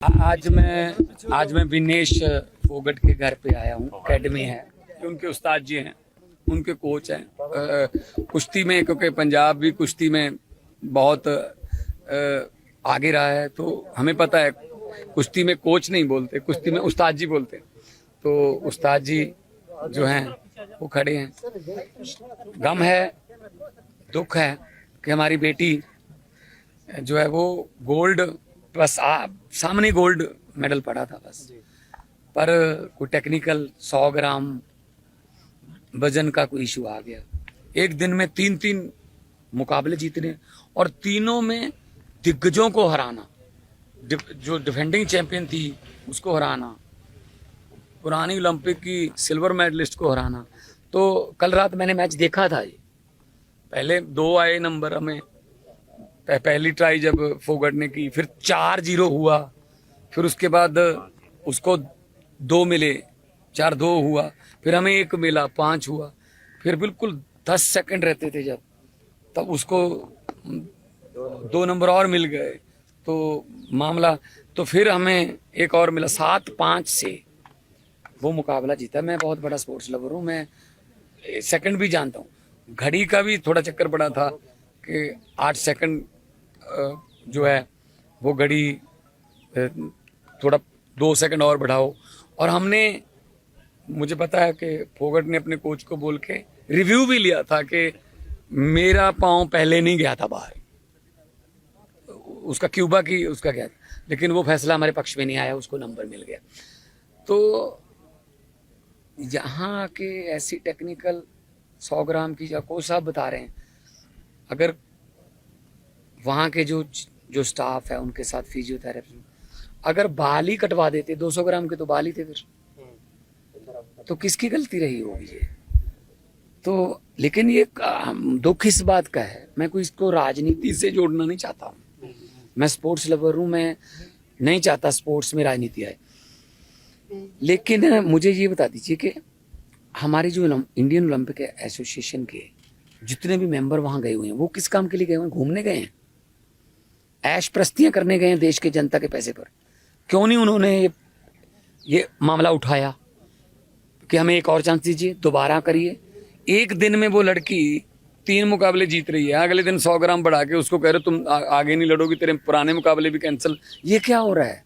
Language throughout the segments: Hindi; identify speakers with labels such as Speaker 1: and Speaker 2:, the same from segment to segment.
Speaker 1: आज मैं विनेश फोगट के घर पे आया हूँ। एकेडमी है, उनके उस्ताद जी हैं, उनके कोच हैं। कुश्ती में, क्योंकि पंजाब भी कुश्ती में बहुत आगे रहा है, तो हमें पता है कुश्ती में कोच नहीं बोलते, कुश्ती में उस्ताद जी बोलते हैं। तो उस्ताद जी जो हैं वो खड़े हैं। गम है, दुख है कि हमारी बेटी जो है वो गोल्ड, बस सामने गोल्ड मेडल पड़ा था बस, पर कोई टेक्निकल 100 ग्राम वजन का कोई इशू आ गया। एक दिन में 3 मुकाबले जीतने और तीनों में दिग्गजों को हराना, जो डिफेंडिंग चैंपियन थी उसको हराना, पुरानी ओलंपिक की सिल्वर मेडलिस्ट को हराना। तो कल रात मैंने मैच देखा था। ये पहले 2 आए नंबर हमें, पहली ट्राई जब फोगट ने की, फिर 4-0 हुआ, फिर उसके बाद उसको 2 मिले, 4-2 हुआ, फिर हमें 1 मिला, 5 हुआ, फिर बिल्कुल 10 सेकंड रहते थे जब, तब उसको 2 नंबर और मिल गए, तो मामला, तो फिर हमें 1 और मिला, 7-5 से वो मुकाबला जीता। मैं बहुत बड़ा स्पोर्ट्स लवर हूँ, मैं सेकंड भी जानता हूँ। घड़ी का भी थोड़ा चक्कर पड़ा था कि 8 सेकंड जो है वो घड़ी थोड़ा 2 सेकंड और बढ़ाओ। और हमने, मुझे पता है कि फोगट ने अपने कोच को बोल के रिव्यू भी लिया था कि मेरा पाँव पहले नहीं गया था बाहर, उसका क्यूबा की उसका गया था, लेकिन वो फैसला हमारे पक्ष में नहीं आया, उसको नंबर मिल गया। तो यहाँ के ऐसी टेक्निकल 100 ग्राम की, या कोच साहब बता रहे हैं, अगर वहाँ के जो स्टाफ है उनके साथ फिजियोथेरेपी, अगर बाल ही कटवा देते 200 ग्राम के, तो बाल ही थे फिर, तो किसकी गलती रही होगी ये? तो लेकिन ये दुख इस बात का है, मैं कोई इसको राजनीति से जोड़ना नहीं चाहता हूँ। मैं स्पोर्ट्स लवर हूँ, मैं नहीं चाहता स्पोर्ट्स में राजनीति आए। लेकिन मुझे ये बता दीजिए कि हमारे जो इंडियन ओलंपिक एसोसिएशन के जितने भी मेंबर वहाँ गए हुए हैं, वो किस काम के लिए गए हुए हैं? घूमने गए हैं, ऐश प्रस्तियाँ करने गए हैं देश के जनता के पैसे पर। क्यों नहीं उन्होंने ये मामला उठाया कि हमें एक और चांस दीजिए, दोबारा करिए। एक दिन में वो लड़की 3 मुकाबले जीत रही है, अगले दिन 100 ग्राम बढ़ा के उसको कह रहे तुम आगे नहीं लड़ोगी, तेरे पुराने मुकाबले भी कैंसिल। ये क्या हो रहा है?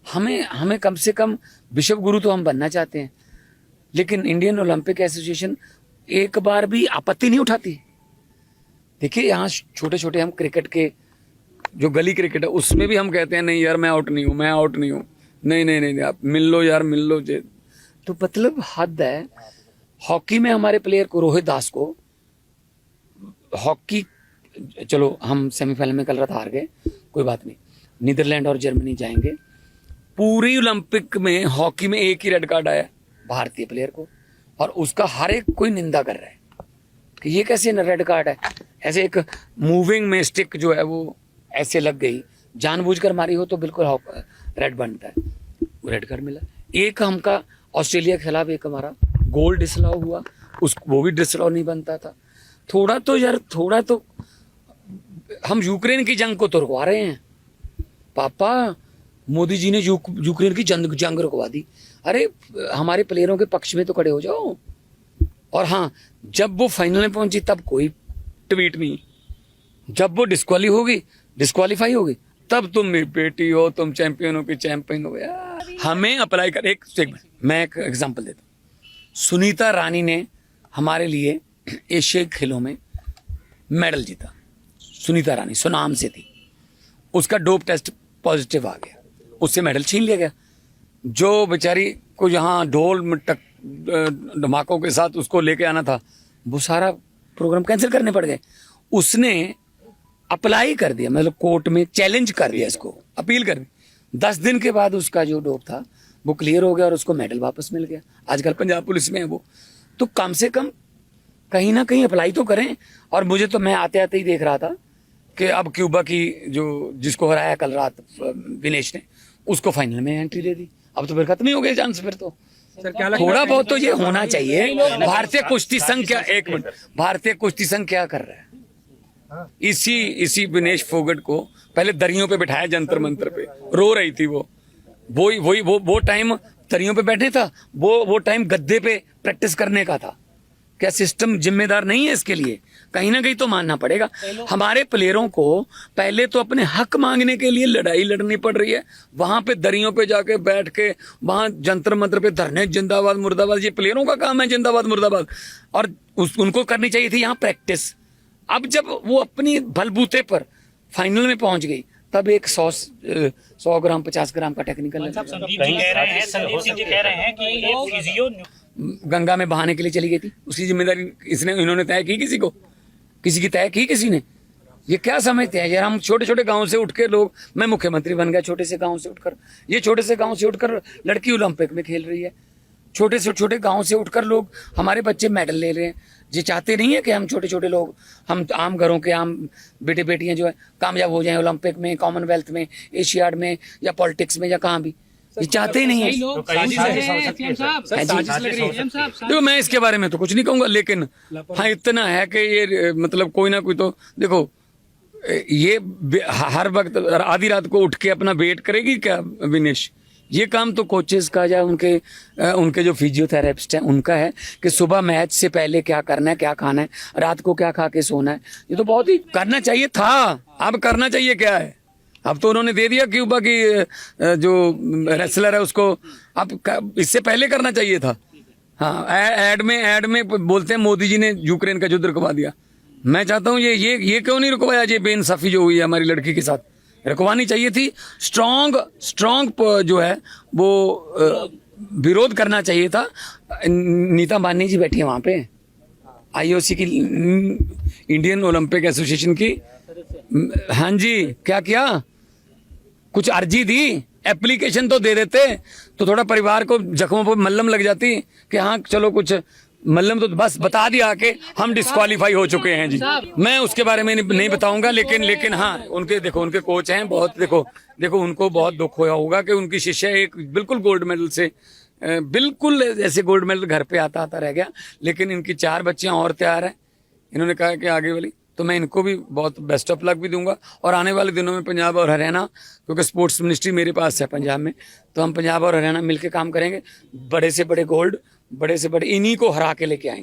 Speaker 1: हमें कम से कम विश्व गुरु तो हम बनना चाहते हैं, लेकिन इंडियन ओलंपिक एसोसिएशन एक बार भी आपत्ति नहीं उठाती। देखिए, यहाँ छोटे छोटे हम क्रिकेट के, जो गली क्रिकेट है, उसमें भी हम कहते हैं नहीं यार मैं आउट नहीं हूँ, मैं आउट नहीं हूँ, नहीं आप मिल लो यार, मिल लो। तो मतलब हद है। हॉकी में हमारे प्लेयर को, रोहित दास को, हॉकी, चलो हम सेमीफाइनल में कल रात हार गए, कोई बात नहीं, नीदरलैंड और जर्मनी जाएंगे। पूरी ओलंपिक में हॉकी में 1 ही रेड कार्ड आया भारतीय प्लेयर को, और उसका हर एक कोई निंदा कर रहा है कि ये कैसे रेड कार्ड है। ऐसे एक मूविंग में स्टिक जो है वो ऐसे लग गई, जानबूझकर मारी हो तो बिल्कुल रेड बनता है, वो रेड कार्ड मिला। एक हमका ऑस्ट्रेलिया के खिलाफ एक हमारा गोल डिसअलाउ हुआ, वो भी डिसअलाउ नहीं बनता था। थोड़ा तो हम यूक्रेन की जंग को तो रुकवा रहे हैं पापा। मोदी जी ने यूक्रेन की जंग रुकवा दी। अरे हमारे प्लेयरों के पक्ष में तो खड़े हो जाओ। और हाँ, जब वो फाइनल में पहुंची तब कोई ट्वीट नहीं, जब वो डिस्क्वालीफाई होगी तब तुम मेरी बेटी हो, तुम चैंपियनों के चैंपियन हो यार। हमें अप्लाई कर, एक मिनट मैं एक एग्जांपल देता हूँ। सुनीता रानी ने हमारे लिए एशियाई खेलों में मेडल जीता। सुनीता रानी सुनाम से थी, उसका डोप टेस्ट पॉजिटिव आ गया, उससे मेडल छीन लिया गया। जो बेचारी को यहाँ ढोल धमाकों के साथ उसको लेके आना था, वो सारा प्रोग्राम कैंसिल करने पड़ गए। उसने अप्लाई कर दिया, मतलब कोर्ट में चैलेंज कर दिया, इसको अपील कर दी। 10 दिन के बाद उसका जो डोप था वो क्लियर हो गया और उसको मेडल वापस मिल गया। आजकल पंजाब पुलिस में है वो। तो कम से कम कहीं ना कहीं अप्लाई तो करें। और मुझे तो, मैं आते आते ही देख रहा था कि अब क्यूबा की जिसको हराया कल रात विनेश ने, उसको फाइनल में एंट्री दे दी। अब तो फिर खत्म ही हो गए चांस। फिर तो थोड़ा बहुत तो ये होना चाहिए। भारतीय कुश्ती संघ क्या, एक मिनट, भारतीय कुश्ती संघ क्या कर रहा है? इसी विनेश फोगट को पहले दरियों पे बिठाया जंतर मंतर पे, रो रही थी वो, वो टाइम दरियों पे बैठे था, वो टाइम गद्दे पे प्रैक्टिस करने का था। क्या सिस्टम जिम्मेदार नहीं है इसके लिए? कहीं ना कहीं तो मानना पड़ेगा। हमारे प्लेयरों को पहले तो अपने हक मांगने के लिए लड़ाई लड़नी पड़ रही है, वहां पे दरियों पे जाके बैठ के वहां जंतर मंत्र पे धरने जिंदाबाद मुर्दाबाद। ये प्लेयरों का काम है जिंदाबाद मुर्दाबाद, और उनको करनी चाहिए थी यहाँ प्रैक्टिस। अब जब वो अपनी बलबूते पर फाइनल में पहुंच गई, तब एक 100 ग्राम 50 ग्राम का टेक्निकल
Speaker 2: संदीप सिंह जी कह रहे हैं कि ये फिजियो
Speaker 1: गंगा में बहाने के लिए चली गई थी, उसकी जिम्मेदारी इन्होंने तय की? किसी की तय की किसी ने? ये क्या समझते हैं यार? हम छोटे छोटे गांव से उठ के लोग, मैं मुख्यमंत्री बन गया छोटे से गांव से उठकर, ये छोटे से गांव से उठकर लड़की ओलंपिक में खेल रही है। छोटे से छोटे गांव से उठकर लोग, हमारे बच्चे मेडल ले रहे हैं। ये चाहते नहीं है कि हम छोटे छोटे लोग, हम आम घरों के आम बेटे बेटियां जो है कामयाब हो जाएं ओलंपिक में, कॉमनवेल्थ में, एशियाड में, या पॉलिटिक्स में, या कहाँ भी। ये चाहते ही नहीं है। देखो मैं इसके बारे में तो कुछ नहीं कहूंगा, लेकिन हाँ इतना है कि ये मतलब कोई ना कोई तो देखो, ये हर वक्त आधी रात को उठ के अपना वेट करेगी क्या विनेश? ये काम तो कोचेस का या उनके जो फिजियोथेरेपिस्ट हैं उनका है कि सुबह मैच से पहले क्या करना है, क्या खाना है, रात को क्या खा के सोना है। ये तो बहुत ही करना चाहिए था। अब करना चाहिए क्या है? अब तो उन्होंने दे दिया क्यूबा की जो रेसलर है उसको, अब इससे पहले करना चाहिए था। हाँ, एड में बोलते हैं मोदी जी ने यूक्रेन का युद्ध रुकवा दिया। मैं चाहता हूँ ये क्यों नहीं रुकवाया? ये बेइंसाफी जो हुई है हमारी लड़की के साथ, रुकवानी चाहिए थी। स्ट्रॉन्ग जो है वो विरोध करना चाहिए था। नीता अंबानी जी बैठी है वहां पे, IOC की, इंडियन ओलंपिक एसोसिएशन की। हाँ जी, क्या किया? कुछ अर्जी दी, एप्लीकेशन तो दे देते तो थोड़ा परिवार को जख्मों पर मल्लम लग जाती कि हाँ चलो कुछ मल्लम, तो बस बता दिया कि हम डिस्क्वालीफाई हो चुके हैं जी। मैं उसके बारे में नहीं बताऊंगा, लेकिन हाँ उनके कोच हैं बहुत, देखो उनको बहुत दुख होया होगा कि उनकी शिष्या एक बिल्कुल गोल्ड मेडल से, बिल्कुल ऐसे गोल्ड मेडल घर पे आता रह गया। लेकिन इनकी 4 बच्चियां और तैयार हैं, इन्होंने कहा कि आगे वाली, तो मैं इनको भी बहुत बेस्ट ऑफ लक भी दूंगा। और आने वाले दिनों में पंजाब और हरियाणा, क्योंकि स्पोर्ट्स मिनिस्ट्री मेरे पास है पंजाब में, तो हम पंजाब और हरियाणा मिलकर काम करेंगे। बड़े से बड़े गोल्ड, बड़े से बड़े इन्हीं को हरा के लेके आएंगे।